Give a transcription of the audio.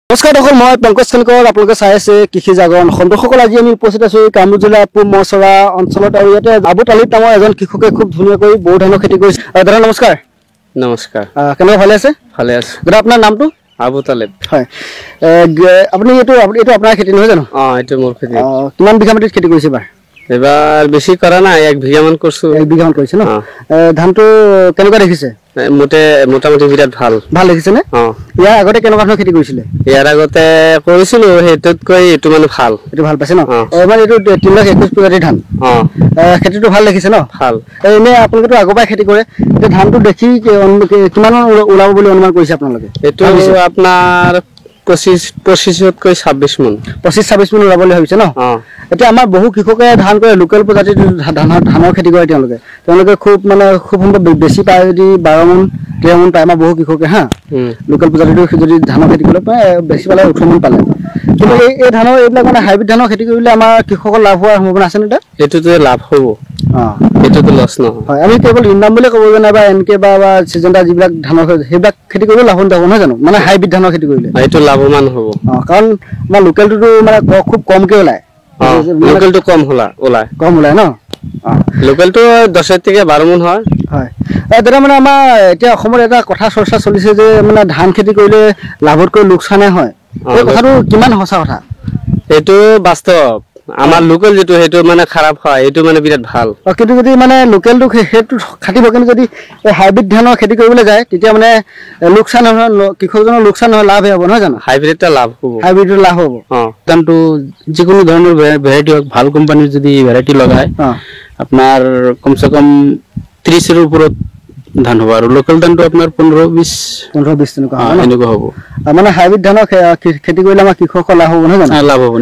নমস্কাৰ দৰ্শক মই পংকজ কলিকৰ আপোনালোকে চাই আছে কৃষি জাগৰণ সন্দৰ্শকল আজি আমি উপস্থিত আছো কামৰূপ জিলা পূব মহচৰা অঞ্চলত আৰু ইয়াতে আবু তালিব নামৰ এজন কৃষকে খুব ধুনীয়াকৈ বড়ো ধানৰ খেতি কৰিছে দাদা নমস্কাৰ নমস্কাৰ কেনেকুৱা ভালে আছে দাদা আপোনাৰ নামটো আবু তালিব হয় আপুনি এইটো আপোনাৰ খেতি নহয় জানো এইটো মোৰ খেতি কিমান বিঘা মাটিত খেতি কৰিছে এবাৰ বেছি কৰা নাই 1 বিঘা মান কৰিছো 1 বিঘা মান কৰিছে ন ধানটো কেনেকুৱা দেখিছে মোটামুটি বিৰাট ভাল দেখিছে নে ইয়াৰ আগতে কেনেকুৱা ধৰণৰ খেতি কৰিছিলে ইয়াৰ আগতে কৰিছিলো হেতুতকৈ এটো মানে ভাল এটো ভাল পাইছে ন এবাৰ এটো 321 প্ৰজাতিৰ ধান খেতিটো ভাল দেখিছে ন ভাল এনে আপোনালোকে আগবাই খেতি কৰে এই ধানটো দেখি কিমান ওলাব বুলি অনুমান কৰিছে আপোনালোকে এটো আপোনাৰ 25 কৈ 26 মান 25-26 মান ওলাবলৈ ভাবিছে ন এতিয়া আমাৰ বহু কৃষকে ধান কৰে লোকেল প্ৰজাতিৰ ধানৰ খেতি কৰে তেওঁলোকে খুব সম্ভৱ বেছি পায় যদি 12 মান 13 মান পায় আমাৰ বহু কৃষকে হা লোকেল প্ৰজাতিৰ যদি ধানৰ খেতি কৰে বেছি পালে 18 মান পালে কিন্তু এই ধানৰ এইবিলাক হাইব্ৰিড ধানৰ খেতি কৰিলে আমাৰ কৃষকৰ লাভ হোৱাৰ সম্ভাৱনা আছে নে এটোতে লাভ হ'ব এটোতে লছ নহয় আমি কেৱল ইনকাম বুলি ক'ব জানা বা এনকে বা সিজনটা যিবিলাক ধানৰ সেইবিলাক খেতি কৰিলে লাভৱান হ'ব নহয় জানো হাইব্ৰিড ধানৰ খেতি কৰিলে এইটো লাভৱান হ'ব কাৰণ আমাৰ লোকেলটো খুব কমকে ওলায় লোকেলটো কম ওলায় ন লোকেলটো 10 থেকে 12 মান হয় দাদা আমাৰ এতিয়া অসমত এটা কথা চৰ্চা চলিছে যে ধান খেতি কৰিলে লাভতকৈ লোকচানে হয় এই কথাটো কিমান সঁচা কথা এইটো বাস্তৱ আমাৰ লোকেল যেটো হেতু খাৰাপ হয় এটো বিৰাট ভাল কিন্তু যদি লোকেলটো হেতু খাটিব কিন্তু যদি হাইব্ৰিড ধানৰ খেতি কৰিবলৈ যায় তেতিয়া লোকচান নহয় কৃষকজনৰ লোকচান নহয় লাভ হ'ব নহয় জানো হাইব্ৰিডটা লাভ হ'ব হাইব্ৰিডৰ লাভ হ'ব ধানটো যিকোনো ধৰণৰ ভেৰাইটি ভাল কোম্পানীৰ যদি ভেৰাইটি লগায় আপোনাৰ কমসে কম 30 এৰ ওপৰত ধান হ'ব আৰু লোকেল ধানটো আপোনাৰ 15-20 এনেকুৱা হ'ব হাইব্ৰিড ধানৰ খেতি কৰিলে আমাৰ কৃষকৰ লাভ হ'ব নহয় জানো লাভ হ'ব